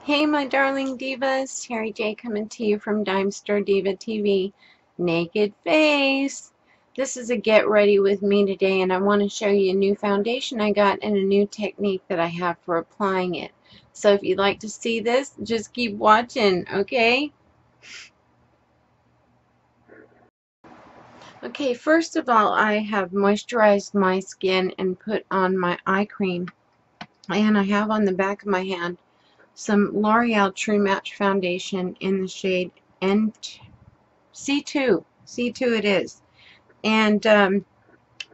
Hey my darling divas, Terry J coming to you from Dimester Diva TV. Naked face. This is a get ready with me today, and I want to show you a new foundation I got and a new technique that I have for applying it. So if you'd like to see this, just keep watching, okay? Okay, first of all, I have moisturized my skin and put on my eye cream. And I have on the back of my hand some L'Oreal True Match foundation in the shade C2. C2 it is. And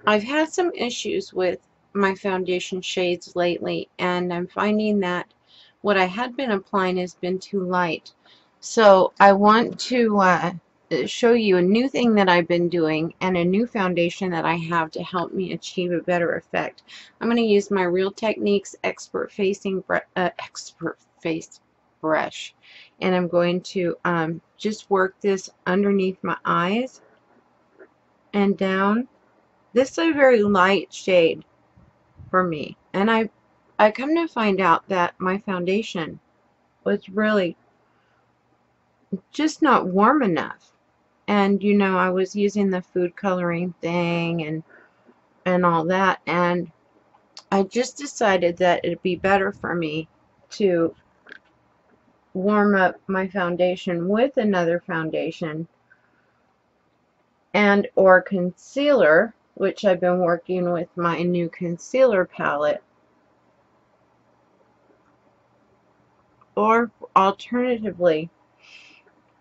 I've had some issues with my foundation shades lately, and I'm finding that what I had been applying has been too light. So I want to show you a new thing that I've been doing and a new foundation that I have to help me achieve a better effect. I'm going to use my Real Techniques Expert Face brush, and I'm going to just work this underneath my eyes and down. This is a very light shade for me, and I come to find out that my foundation was really just not warm enough. And you know, I was using the food coloring thing and all that, and I just decided that it'd be better for me to warm up my foundation with another foundation and or concealer, which I've been working with my new concealer palette, or alternatively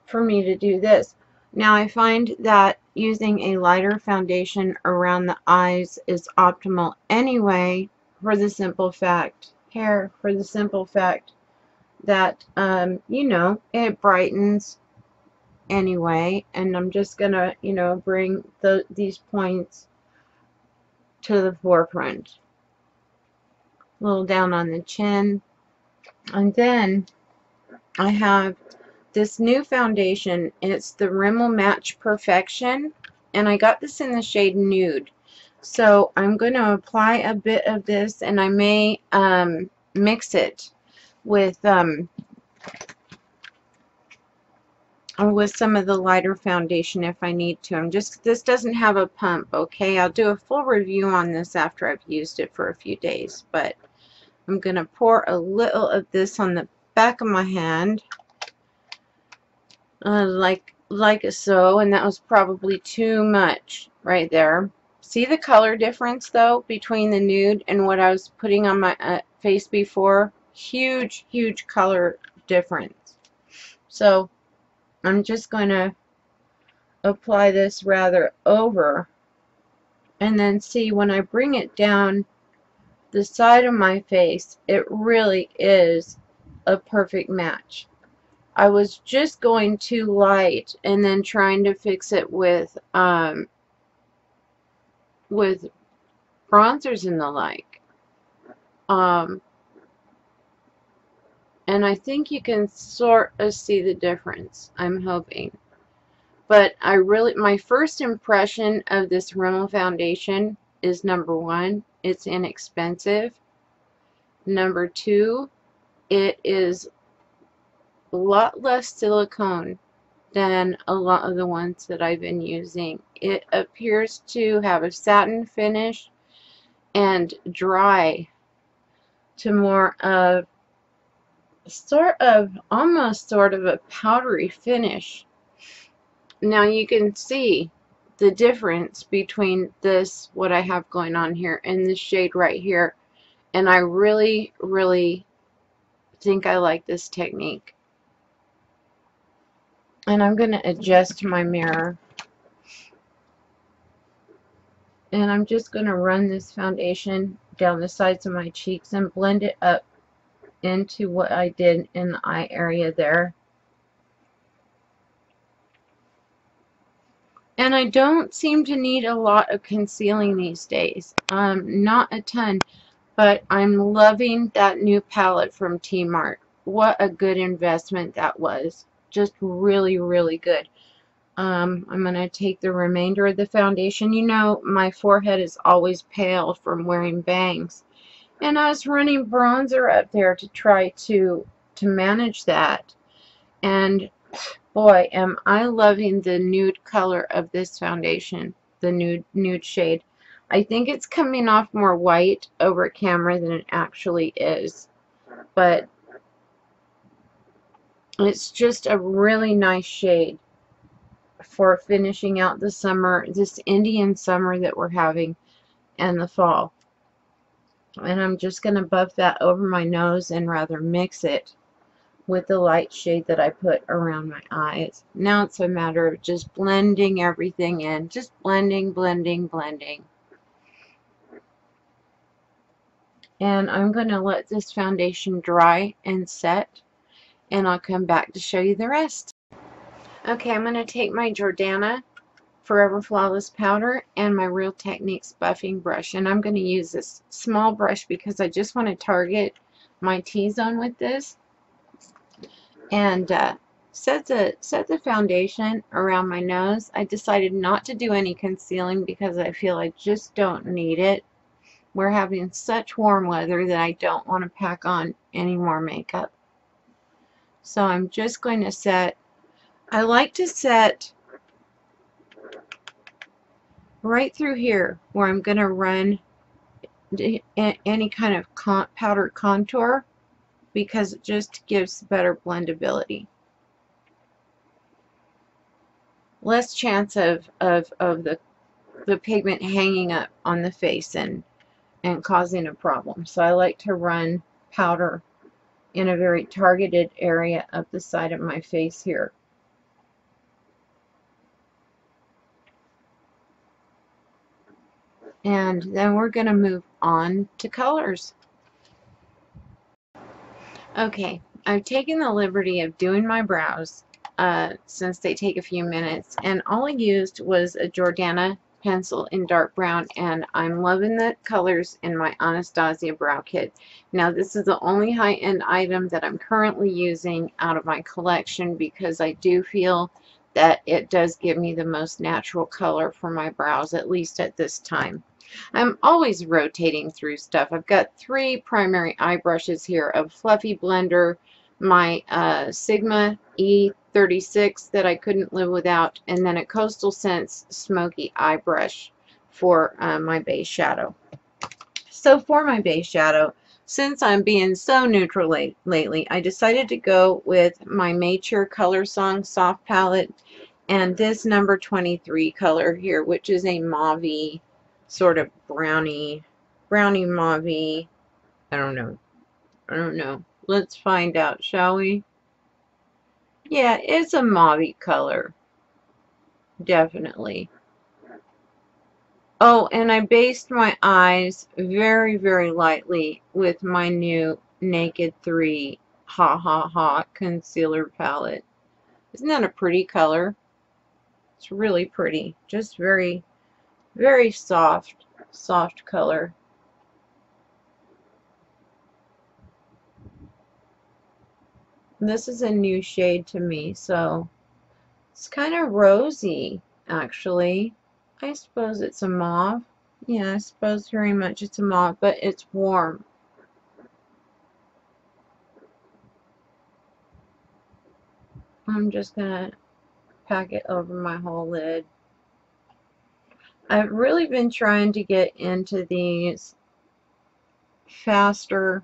for me to do this. Now I find that using a lighter foundation around the eyes is optimal anyway, for the simple fact that you know, it brightens anyway, and I'm just gonna, you know, bring these points to the forefront, a little down on the chin, and then I have this new foundation. It's the Rimmel Match Perfection, and I got this in the shade Nude. So I'm going to apply a bit of this, and I may mix it with some of the lighter foundation if I need to. This doesn't have a pump, okay? I'll do a full review on this after I've used it for a few days, but I'm going to pour a little of this on the back of my hand, like so, and that was probably too much right there. See the color difference though between the Nude and what I was putting on my face before? Huge color difference. So I'm just going to apply this rather over, and then see when I bring it down the side of my face, it really is a perfect match. I was just going too light and then trying to fix it with bronzers and the like. And I think you can sort of see the difference, I'm hoping. But my first impression of this Rimmel foundation is, number one, it's inexpensive. Number two, it is a lot less silicone than a lot of the ones that I've been using. It appears to have a satin finish and dry to more of almost sort of a powdery finish. Now you can see the difference between this, what I have going on here, and this shade right here, and I really think I like this technique. And I'm going to adjust my mirror, and I'm just going to run this foundation down the sides of my cheeks and blend it up into what I did in the eye area there. And I don't seem to need a lot of concealing these days. Not a ton, but I'm loving that new palette from T-Mart. What a good investment that was. Just really good. I'm going to take the remainder of the foundation. You know, my forehead is always pale from wearing bangs, and I was running bronzer up there to try to to manage that. And boy, am I loving the nude color of this foundation, the nude shade. I think it's coming off more white over camera than it actually is, but it's just a really nice shade for finishing out the summer, this Indian summer that we're having, and the fall. And I'm just going to buff that over my nose and rather mix it with the light shade that I put around my eyes. Now it's a matter of just blending everything in. Just blending, blending, blending. And I'm going to let this foundation dry and set, and I'll come back to show you the rest. Okay, I'm going to take my Jordana Forever Flawless powder and my Real Techniques buffing brush, and I'm going to use this small brush because I just want to target my T-zone with this, and set the foundation around my nose. I decided not to do any concealing because I feel I just don't need it. We're having such warm weather that I don't want to pack on any more makeup. So I'm just going to set, I like to set right through here where I'm going to run any kind of powder contour, because it just gives better blendability. Less chance of the pigment hanging up on the face and causing a problem. So I like to run powder in a very targeted area of the side of my face here. And then we're going to move on to colors. Okay, I've taken the liberty of doing my brows since they take a few minutes, and all I used was a Jordana pencil in dark brown, and I'm loving the colors in my Anastasia brow kit. Now this is the only high-end item that I'm currently using out of my collection because I do feel that it does give me the most natural color for my brows, at least at this time. I'm always rotating through stuff. I've got 3 primary eye brushes here, a fluffy blender, my Sigma E36 that I couldn't live without, and then a Coastal Scents smoky eye brush for my base shadow. So for my base shadow, since I'm being so neutral lately, I decided to go with my Maycheer Color Song Soft Palette and this number 23 color here, which is a Mauvey, sort of brownie Mauvey. I don't know. Let's find out, shall we? Yeah, it's a Mauvey color. Definitely. Oh, and I based my eyes very, very lightly with my new Naked 3 Ha Ha Ha concealer palette. Isn't that a pretty color? It's really pretty. Just very, very soft color. This is a new shade to me, so it's kind of rosy, actually. I suppose it's a mauve. Yeah, I suppose very much it's a mauve, but it's warm. I'm just gonna pack it over my whole lid. I've really been trying to get into these faster,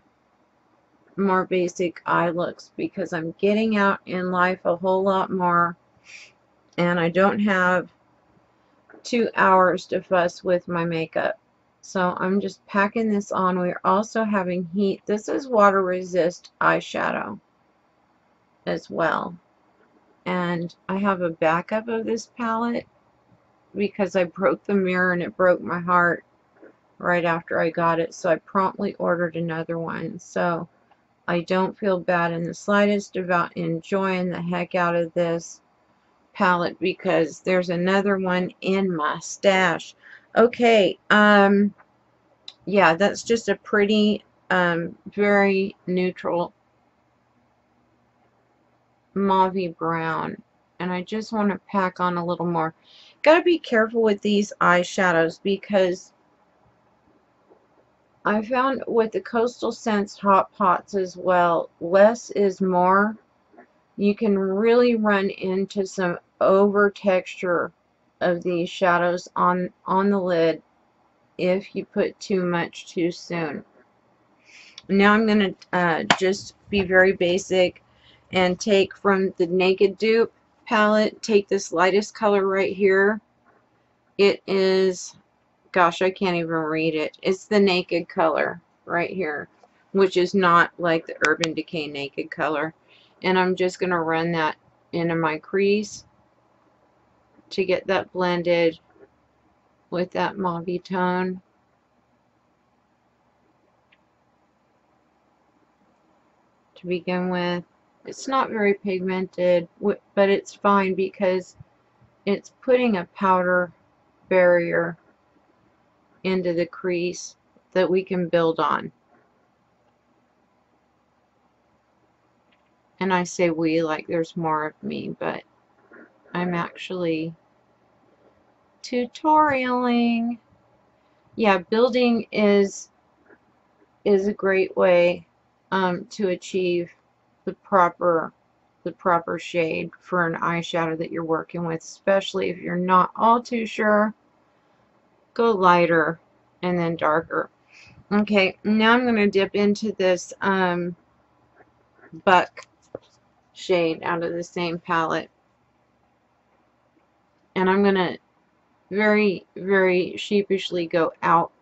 more basic eye looks because I'm getting out in life a whole lot more, and I don't have 2 hours to fuss with my makeup. So I'm just packing this on. We're also having heat. This is water resist eyeshadow as well. And I have a backup of this palette because I broke the mirror and it broke my heart right after I got it. So I promptly ordered another one. So I don't feel bad in the slightest about enjoying the heck out of this palette because there's another one in my stash. Okay, yeah, that's just a pretty, very neutral mauvey brown, and I just want to pack on a little more. Gotta be careful with these eyeshadows because I found with the Coastal Scents Hot Pots as well, less is more. You can really run into some over texture of these shadows on the lid if you put too much too soon. Now I'm going to just be very basic and take from the Naked Dupe palette, take this lightest color right here. It is, gosh, I can't even read it. It's the Naked color right here, which is not like the Urban Decay Naked color. And I'm just going to run that into my crease to get that blended with that Mauvey tone. To begin with, it's not very pigmented, but it's fine because it's putting a powder barrier into the crease that we can build on. And I say we like there's more of me, but I'm actually tutorialing. Yeah, building is a great way to achieve the proper shade for an eyeshadow that you're working with, especially if you're not all too sure. Go lighter and then darker. Okay, now I'm going to dip into this Buck shade out of the same palette, and I'm going to very, very sheepishly go out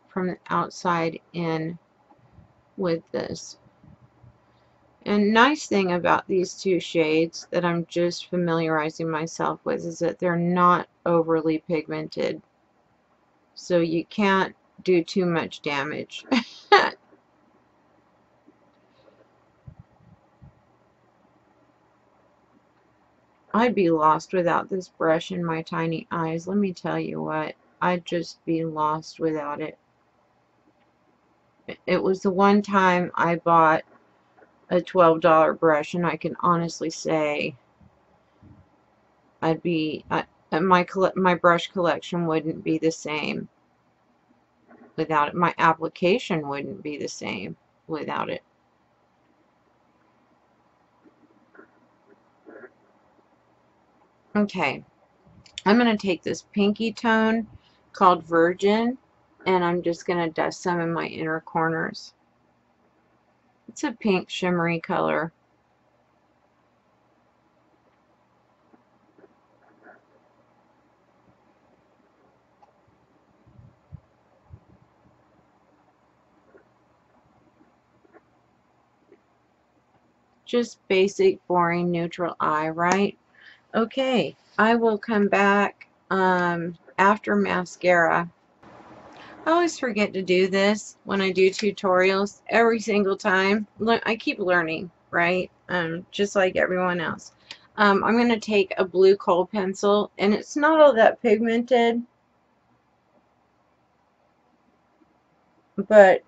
from the outside in with this. And nice thing about these two shades that I'm just familiarizing myself with is that they're not overly pigmented, so you can't do too much damage. I'd be lost without this brush in my tiny eyes. Let me tell you what, I'd just be lost without it. It was the one time I bought a $12 brush, and I can honestly say my brush collection wouldn't be the same without it. My application wouldn't be the same without it. Okay, I'm going to take this pinky tone called Virgin, and I'm just going to dust some in my inner corners. It's a pink shimmery color. Just basic, boring, neutral eye, right? Okay, I will come back after mascara. I always forget to do this when I do tutorials every single time. I keep learning, right? Just like everyone else. I'm going to take a blue kohl pencil, and it's not all that pigmented, but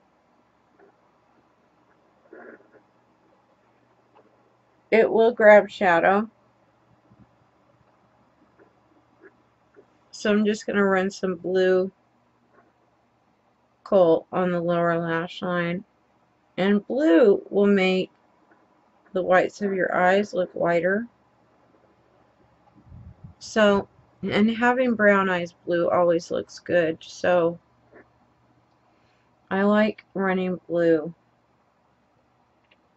it will grab shadow. So I'm just going to run some blue kohl on the lower lash line. And blue will make the whites of your eyes look whiter. So, and having brown eyes, blue always looks good. So I like running blue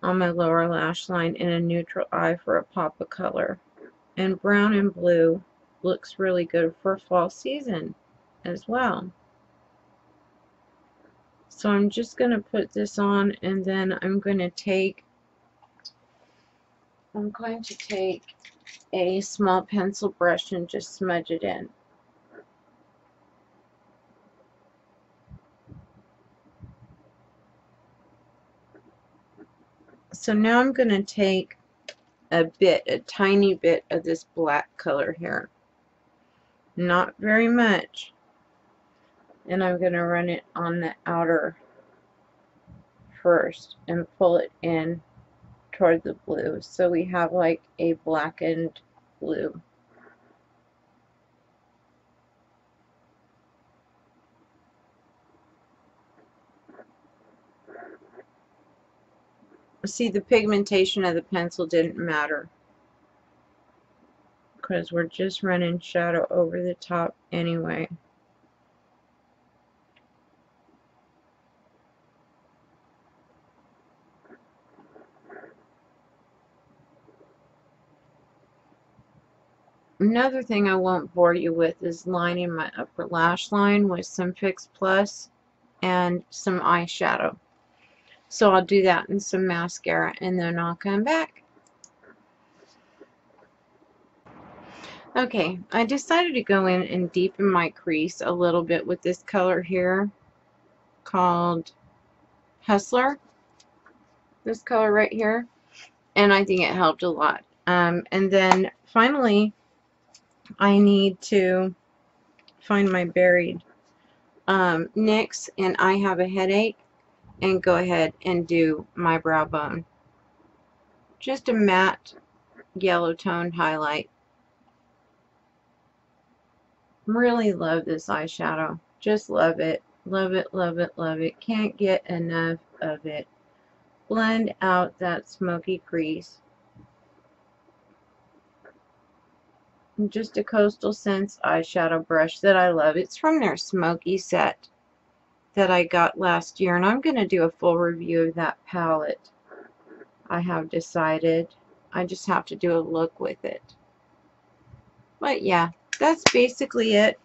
on my lower lash line in a neutral eye for a pop of color. And brown and blue looks really good for fall season as well. So I'm just going to put this on, and then I'm going to take a small pencil brush and just smudge it in. So now I'm going to take a tiny bit of this black color here. Not very much. And I'm going to run it on the outer first and pull it in toward the blue. So we have like a blackened blue. See, the pigmentation of the pencil didn't matter because we're just running shadow over the top anyway. Another thing I won't bore you with is lining my upper lash line with some Fix Plus and some eyeshadow. So I'll do that and some mascara, and then I'll come back. Okay, I decided to go in and deepen my crease a little bit with this color here called Hustler. This color right here. And I think it helped a lot. And then finally, I need to find my buried NYX and I Have a Headache, and go ahead and do my brow bone. Just a matte yellow tone highlight. Really love this eyeshadow. Just love it. Love it, love it, love it. Can't get enough of it. Blend out that smoky crease. Just a Coastal Scents eyeshadow brush that I love. It's from their smoky set that I got last year, and I'm going to do a full review of that palette. I have decided. I just have to do a look with it. But yeah, that's basically it.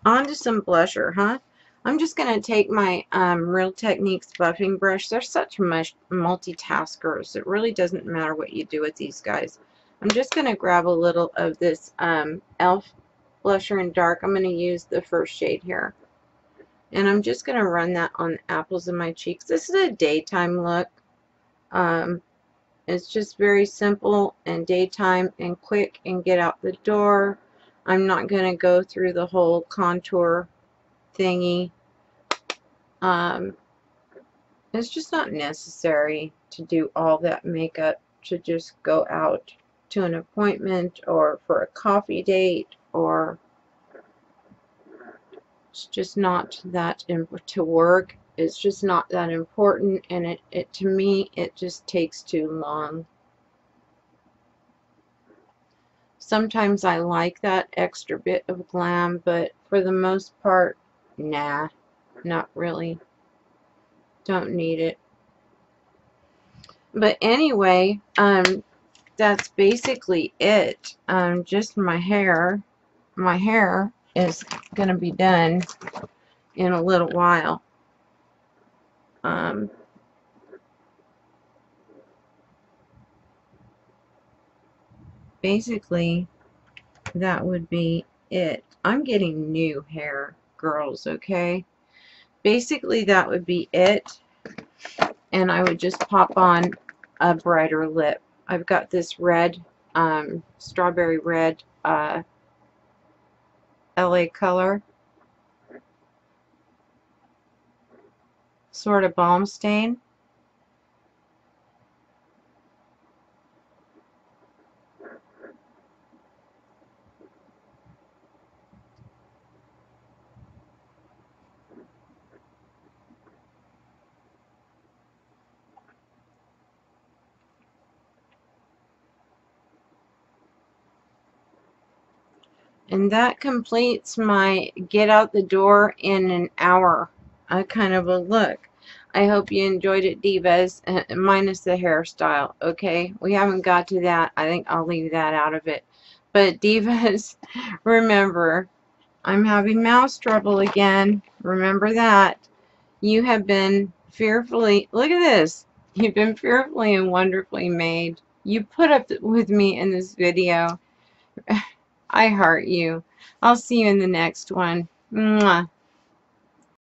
On to some blusher, huh? I'm just going to take my Real Techniques buffing brush. They're such multitaskers. It really doesn't matter what you do with these guys. I'm just going to grab a little of this e.l.f. blusher in dark. I'm going to use the first shade here. And I'm just going to run that on the apples of my cheeks. This is a daytime look. It's just very simple and daytime and quick and get out the door. I'm not going to go through the whole contour thingy. It's just not necessary to do all that makeup to just go out to an appointment or for a coffee date, or it's just not that to work. It's just not that important, and it to me it just takes too long. Sometimes I like that extra bit of glam, but for the most part, nah, not really. Don't need it. But anyway, that's basically it. Just my hair. My hair is going to be done in a little while. Basically, that would be it. I'm getting new hair, girls, okay? Basically, that would be it. And I would just pop on a brighter lip. I've got this red, strawberry red LA color. Sort of balm stain. And that completes my get out the door in an hour kind of a look. I hope you enjoyed it, divas, minus the hairstyle, okay? We haven't got to that. I think I'll leave that out of it. But divas, remember, I'm having mouse trouble again. Remember that. You have been fearfully, look at this. You've been fearfully and wonderfully made. You put up with me in this video. I heart you. I'll see you in the next one. Mwah.